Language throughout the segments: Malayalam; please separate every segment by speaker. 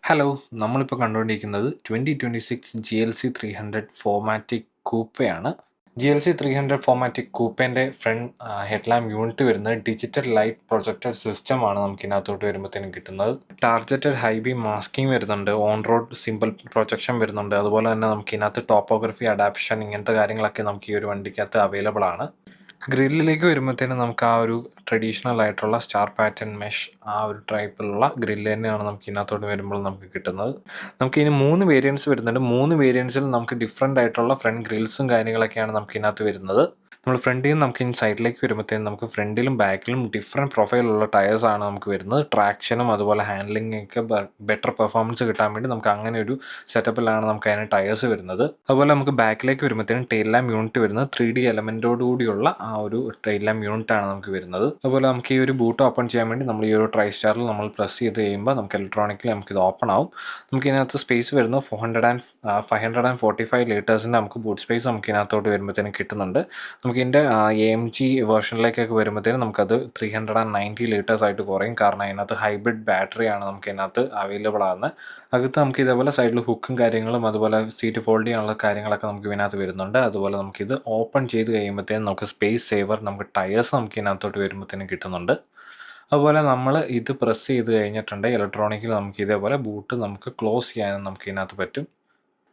Speaker 1: ഹലോ, നമ്മളിപ്പോൾ കണ്ടുകൊണ്ടിരിക്കുന്നത് 2026 GLC 300 ഫോമാറ്റിക് കൂപ്പയാണ്. GLC 300 ഫോമാറ്റിക് കൂപ്പേൻ്റെ ഫ്രണ്ട് ഹെഡ്ലാമ്പ് യൂണിറ്റ് വരുന്നത് ഡിജിറ്റൽ ലൈറ്റ് പ്രൊജക്റ്റഡ് സിസ്റ്റമാണ് നമുക്ക് ഇതിനകത്തോട്ട് വരുമ്പോഴത്തേനും കിട്ടുന്നത്. ടാർജറ്റഡ് ഹൈ ബീം മാസ്കിംഗ് വരുന്നുണ്ട്, ഓൺ റോഡ് സിമ്പിൾ പ്രൊജക്ഷൻ വരുന്നുണ്ട്. അതുപോലെ തന്നെ നമുക്ക് ഇതിനകത്ത് ടോപ്പോഗ്രഫി അഡാപ്ഷൻ ഇങ്ങനത്തെ കാര്യങ്ങളൊക്കെ നമുക്ക് ഈ ഒരു വണ്ടിക്കകത്ത് അവൈലബിൾ ആണ്. ഗ്രില്ലിലേക്ക് വരുമ്പോഴത്തേനും നമുക്ക് ആ ഒരു ട്രഡീഷണൽ ആയിട്ടുള്ള സ്റ്റാർ പാറ്റേൺ മെഷ് ആ ഒരു ടൈപ്പിലുള്ള ഗ്രില്ല് തന്നെയാണ് നമുക്ക് ഇതിനകത്തോട്ട് വരുമ്പോൾ നമുക്ക് കിട്ടുന്നത്. നമുക്ക് ഇനി 3 വേരിയൻസ് വരുന്നുണ്ട്. 3 വേരിയൻസിൽ നമുക്ക് ഡിഫറെൻ്റ് ആയിട്ടുള്ള ഫ്രണ്ട് ഗ്രിൽസും കാര്യങ്ങളൊക്കെയാണ് നമുക്ക് ഇതിനകത്ത് വരുന്നത്. നമ്മൾ ഫ്രണ്ടിൽ നിന്ന് നമുക്ക് ഇനി സൈഡിലേക്ക് വരുമ്പോഴത്തേനും നമുക്ക് ഫ്രണ്ടിലും ബാക്കിലും ഡിഫറെൻറ്റ് പ്രൊഫൈലുള്ള ടയേഴ്സാണ് നമുക്ക് വരുന്നത്. ട്രാക്ഷനും അതുപോലെ ഹാൻഡ്ലിങ്ങൊക്കെ ബെറ്റർ പെർഫോമൻസ് കിട്ടാൻ വേണ്ടി നമുക്ക് അങ്ങനെ ഒരു സെറ്റപ്പിലാണ് നമുക്ക് അതിന് ടയേഴ്സ് വരുന്നത്. അതുപോലെ നമുക്ക് ബാക്കിലേക്ക് വരുമ്പോഴത്തേനും ടെയിൽ ലാമ്പ് യൂണിറ്റ് വരുന്നത് 3D എലമെൻറ്റോടുകൂടിയുള്ള ആ ഒരു ടെയിൽ ലാമ്പ് യൂണിറ്റാണ് നമുക്ക് വരുന്നത്. അതുപോലെ നമുക്ക് ഈ ഒരു ബൂട്ട് ഓപ്പൺ ചെയ്യാൻ വേണ്ടി നമ്മൾ ഈ ഒരു ട്രൈ സ്റ്റാറിൽ നമ്മൾ പ്രസ് ചെയ്ത് കഴിയുമ്പോൾ നമുക്ക് ഇലക്ട്രോണിക്കലി നമുക്കിത് ഓപ്പൺ ആവും. നമുക്ക് ഇതിനകത്ത് സ്പേസ് വരുന്നത് 545 ലിറ്റേഴ്സിൻ്റെ നമുക്ക് ബൂട്ട് സ്പേസ് നമുക്ക് ഇതിനകത്തോട്ട് വരുമ്പോഴത്തേനും കിട്ടുന്നുണ്ട്. നമുക്ക് ഇതിൻ്റെ AMG വേർഷനിലേക്കൊക്കെ വരുമ്പോഴത്തേനും നമുക്കത് 390 ലിറ്റേഴ്സ് ആയിട്ട് കുറയും. കാരണം അതിനകത്ത് ഹൈബ്രിഡ് ബാറ്ററിയാണ് നമുക്ക് ഇതിനകത്ത് അവൈലബിൾ ആകുന്നത്. അകത്ത് നമുക്ക് ഇതേപോലെ സൈഡിൽ ഹുക്കും കാര്യങ്ങളും അതുപോലെ സീറ്റ് ഫോൾഡ് ചെയ്യാനുള്ള കാര്യങ്ങളൊക്കെ നമുക്ക് ഇതിനകത്ത് വരുന്നുണ്ട്. അതുപോലെ നമുക്കിത് ഓപ്പൺ ചെയ്ത് കഴിയുമ്പോഴത്തേനും നമുക്ക് സ്പേസ് സേവർ നമുക്ക് ടയേഴ്സ് നമുക്ക് ഇതിനകത്തോട്ട് വരുമ്പോഴത്തേനും കിട്ടുന്നുണ്ട്. അതുപോലെ നമ്മൾ ഇത് പ്രസ് ചെയ്ത് കഴിഞ്ഞിട്ടുണ്ട് ഇലക്ട്രോണിക്കിൽ നമുക്ക് ഇതേപോലെ ബൂട്ട് നമുക്ക് ക്ലോസ് ചെയ്യാനും നമുക്ക് ഇതിനകത്ത് പറ്റും.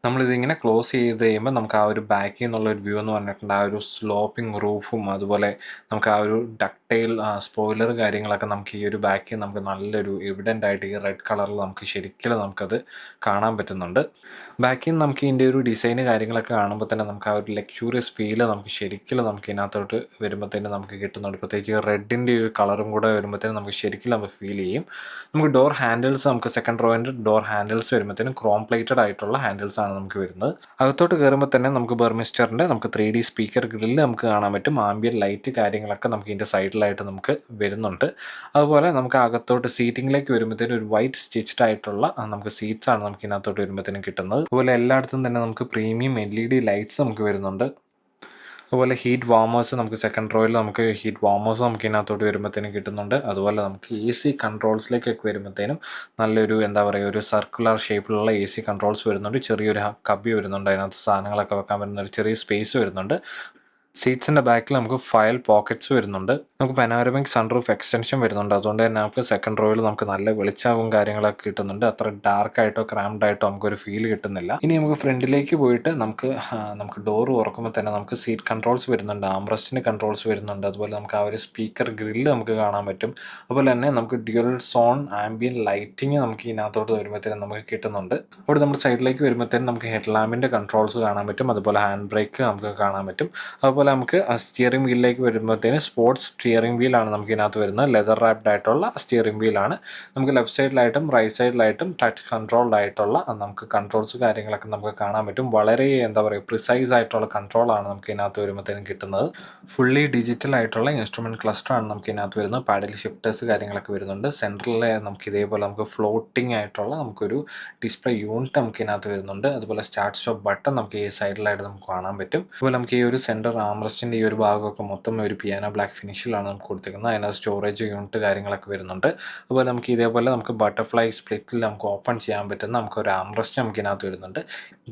Speaker 1: നമ്മളിതിങ്ങനെ ക്ലോസ് ചെയ്ത് കഴിയുമ്പോൾ നമുക്ക് ആ ഒരു ബാക്കിൽ നിന്നുള്ളൊരു വ്യൂ എന്ന് പറഞ്ഞിട്ടുണ്ട് ആ ഒരു സ്ലോപ്പിംഗ് റൂഫും അതുപോലെ നമുക്ക് ആ ഒരു ഡക്റ്റൈൽ സ്പോയിലർ കാര്യങ്ങളൊക്കെ നമുക്ക് ഈ ഒരു ബാക്കിൽ നമുക്ക് നല്ലൊരു എവിഡൻ്റ് ആയിട്ട് ഈ റെഡ് കളറിൽ നമുക്ക് ശരിക്കും നമുക്കത് കാണാൻ പറ്റുന്നുണ്ട്. ബാക്കിൽ നിന്ന് നമുക്ക് ഇതിൻ്റെ ഒരു ഡിസൈന് കാര്യങ്ങളൊക്കെ കാണുമ്പോൾ തന്നെ നമുക്ക് ആ ഒരു ലക്ഷ്യൂറിയസ് ഫീല് നമുക്ക് ശരിക്കും നമുക്ക് ഇതിനകത്തോട്ട് വരുമ്പോഴത്തേനും നമുക്ക് കിട്ടുന്നുണ്ട്. പ്രത്യേകിച്ച് റെഡിൻ്റെ ഒരു കളറും കൂടെ വരുമ്പോഴത്തേനും നമുക്ക് ശരിക്കും നമുക്ക് ഫീൽ ചെയ്യും. നമുക്ക് ഡോർ ഹാൻഡിൽസ് നമുക്ക് സെക്കൻഡ് റോയിൻ്റെ ഡോർ ഹാൻഡിൽസ് വരുമ്പോഴത്തേനും ക്രോം പ്ലേറ്റഡ് ആയിട്ടുള്ള ഹാൻഡിൽസ് ആണ് നമുക്ക് വരുന്നത്. അകത്തോട്ട് കയറുമ്പോൾ തന്നെ നമുക്ക് ബർമിസ്റ്ററിൻ്റെ നമുക്ക് 3D സ്പീക്കർ ഗ്രില്ല് നമുക്ക് കാണാൻ പറ്റും. ആംബിയൻ ലൈറ്റ് കാര്യങ്ങളൊക്കെ നമുക്ക് ഇതിൻ്റെ സൈഡിലായിട്ട് നമുക്ക് വരുന്നുണ്ട്. അതുപോലെ നമുക്ക് അകത്തോട്ട് സീറ്റിങ്ങിലേക്ക് വരുമ്പോഴത്തേനും ഒരു വൈറ്റ് സ്റ്റിച്ച്ഡ് ആയിട്ടുള്ള നമുക്ക് സീറ്റ്സ് ആണ് നമുക്ക് ഇതിനകത്തോട്ട് വരുമ്പോഴത്തേനും കിട്ടുന്നത്. അതുപോലെ എല്ലായിടത്തും തന്നെ നമുക്ക് പ്രീമിയം LED ലൈറ്റ്സ് നമുക്ക് വരുന്നുണ്ട്. അതുപോലെ ഹീറ്റ് വാമേഴ്സ് നമുക്ക് സെക്കൻഡ് റോയിൽ നമുക്ക് ഹീറ്റ് വാമേഴ്സ് നമുക്ക് ഇതിനകത്തോട്ട് വരുമ്പോഴത്തേനും കിട്ടുന്നുണ്ട്. അതുപോലെ നമുക്ക് AC കൺട്രോൾസിലേക്കൊക്കെ വരുമ്പോഴത്തേനും നല്ലൊരു എന്താ പറയുക ഒരു സർക്കുലർ ഷേപ്പിലുള്ള AC കൺട്രോൾസ് വരുന്നുണ്ട്. ചെറിയൊരു കബി വരുന്നുണ്ട്, അതിനകത്ത് സാധനങ്ങളൊക്കെ വെക്കാൻ പറ്റുന്ന ഒരു ചെറിയ സ്പേസ് വരുന്നുണ്ട്. സീറ്റ്സിൻ്റെ ബാക്കിൽ നമുക്ക് ഫയൽ പോക്കറ്റ്സ് വരുന്നുണ്ട്. നമുക്ക് പനോരമിക് സൺറൂഫ് എക്സ്റ്റൻഷൻ വരുന്നുണ്ട്. അതുകൊണ്ട് തന്നെ നമുക്ക് സെക്കൻഡ് റോയിൽ നമുക്ക് നല്ല വെളിച്ചവും കാര്യങ്ങളൊക്കെ കിട്ടുന്നുണ്ട്. അത്ര ഡാർക്കായിട്ടോ ക്രാംഡ് ആയിട്ടോ നമുക്കൊരു ഫീൽ കിട്ടുന്നില്ല. ഇനി നമുക്ക് ഫ്രണ്ടിലേക്ക് പോയിട്ട് നമുക്ക് ഡോർ തുറക്കുമ്പോൾ തന്നെ നമുക്ക് സീറ്റ് കൺട്രോൾസ് വരുന്നുണ്ട്, ആംറസ്റ്റിന് കൺട്രോൾസ് വരുന്നുണ്ട്. അതുപോലെ നമുക്ക് ആ ഒരു സ്പീക്കർ ഗ്രില്ല് നമുക്ക് കാണാൻ പറ്റും. അതുപോലെ തന്നെ നമുക്ക് ഡ്യുവൽ സോൺ ആംബിയൻ ലൈറ്റിങ് നമുക്ക് ഇതിനകത്തോട്ട് വരുമ്പോഴത്തേനും നമുക്ക് കിട്ടുന്നുണ്ട്. അവിടെ നമ്മുടെ സൈഡിലേക്ക് വരുമ്പോഴത്തേനും നമുക്ക് ഹെഡ് ലാമ്പിൻ്റെ കൺട്രോൾസ് കാണാൻ പറ്റും. അതുപോലെ ഹാൻഡ് ബ്രേക്ക് നമുക്ക് കാണാൻ പറ്റും. അതുപോലെ നമുക്ക് സ്റ്റിയറിംഗ് വീലിലേക്ക് വരുമ്പോഴത്തേന് സ്പോർട്സ് സ്റ്റിയറിംഗ് വീലാണ് നമുക്ക് ഇതിനകത്ത് വരുന്നത്. ലെതർ റാപ്ഡ് ആയിട്ടുള്ള സ്റ്റിയറിംഗ് വീലാണ്. നമുക്ക് ലെഫ്റ്റ് സൈഡിലായിട്ടും റൈറ്റ് സൈഡിലായിട്ടും ടച്ച് കൺട്രോൾഡ് ആയിട്ടുള്ള നമുക്ക് കൺട്രോൾസ് കാര്യങ്ങളൊക്കെ നമുക്ക് കാണാൻ പറ്റും. വളരെ എന്താ പറയുക പ്രിസൈസ് ആയിട്ടുള്ള കൺട്രോളാണ് നമുക്ക് ഇതിനകത്ത് വരുമ്പോഴത്തേനും കിട്ടുന്നത്. ഫുള്ളി ഡിജിറ്റൽ ആയിട്ടുള്ള ഇൻസ്ട്രുമെൻറ്റ് ക്ലസ്റ്ററാണ് നമുക്ക് ഇതിനകത്ത് വരുന്നത്. പാഡൽ ഷിഫ്റ്റേഴ്സ് കാര്യങ്ങളൊക്കെ വരുന്നുണ്ട്. സെൻട്രലിൽ നമുക്ക് ഇതേപോലെ നമുക്ക് ഫ്ലോട്ടിംഗ് ആയിട്ടുള്ള നമുക്കൊരു ഡിസ്പ്ലേ യൂണിറ്റ് നമുക്ക് ഇതിനകത്ത് വരുന്നുണ്ട്. അതുപോലെ സ്റ്റാർട്ട് സ്റ്റോപ്പ് ബട്ടൺ നമുക്ക് ഈ സൈഡിലായിട്ട് നമുക്ക് കാണാൻ പറ്റും. അതുപോലെ നമുക്ക് ഈ ഒരു സെൻറ്റർ ആംറസ്റ്റിൻ്റെ ഈ ഒരു ഭാഗമൊക്കെ മൊത്തം ഒരു പിയാനോ ബ്ലാക്ക് ഫിനിഷിലാണ് നമുക്ക് കൊടുത്തിരിക്കുന്നത്. അതിനകത്ത് സ്റ്റോറേജ് യൂണിറ്റ് കാര്യങ്ങളൊക്കെ വരുന്നുണ്ട്. അതുപോലെ നമുക്ക് ഇതേപോലെ നമുക്ക് ബട്ടർഫ്ലൈ സ്പ്ലിറ്റിൽ നമുക്ക് ഓപ്പൺ ചെയ്യാൻ പറ്റുന്ന നമുക്കൊരു ആംറസ്റ്റ് നമുക്ക് ഇതിനകത്ത് വരുന്നുണ്ട്.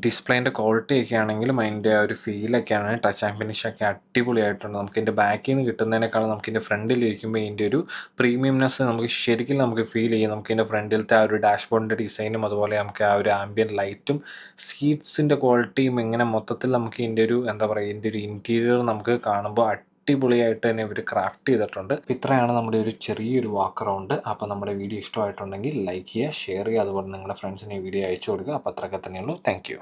Speaker 1: ഡിസ്പ്ലേൻ്റെ ക്വാളിറ്റി ഒക്കെ ആണെങ്കിലും അതിൻ്റെ ഒരു ഫീലൊക്കെ ആണെങ്കിൽ ടച്ച് ആൻഡ് ഫിനിഷൊക്കെ അടിപൊളിയായിട്ടുണ്ട്. നമുക്ക് ഇതിൻ്റെ ബാക്കിൽ നിന്ന് കിട്ടുന്നതിനേക്കാളും നമുക്ക് ഇതിൻ്റെ ഫ്രണ്ടിലിരിക്കുമ്പോൾ ഇതിൻ്റെ ഒരു പ്രീമിയംനെസ് നമുക്ക് ശരിക്കും നമുക്ക് ഫീൽ ചെയ്യും. നമുക്ക് ഇതിൻ്റെ ഫ്രണ്ടിലത്തെ ആ ഒരു ഡാഷ്ബോർഡിൻ്റെ ഡിസൈനും അതുപോലെ നമുക്ക് ആ ഒരു ആംബിയൻ ലൈറ്റും സീറ്റ്സിൻ്റെ ക്വാളിറ്റിയും ഇങ്ങനെ മൊത്തത്തിൽ നമുക്ക് ഇതിൻ്റെ ഒരു എന്താ പറയുക ഇതിൻ്റെ ഒരു ഇൻറ്റീരിയർ നമുക്ക് കാണുമ്പോൾ അടിപൊളിയായിട്ട് തന്നെ ഇവർ ക്രാഫ്റ്റ് ചെയ്തിട്ടുണ്ട്. ഇത്രയാണ് നമ്മുടെ ഒരു ചെറിയൊരു വാക്ക് അറൗണ്ട്. അപ്പോൾ നമ്മുടെ വീഡിയോ ഇഷ്ടമായിട്ടുണ്ടെങ്കിൽ ലൈക്ക് ചെയ്യുക, ഷെയർ ചെയ്യുക, അതുപോലെ നിങ്ങളുടെ ഫ്രണ്ട്സിന് ഈ വീഡിയോ അയച്ചു കൊടുക്കുക. അപ്പോൾ അത്രയൊക്കെ തന്നെയുള്ളൂ. Thank U.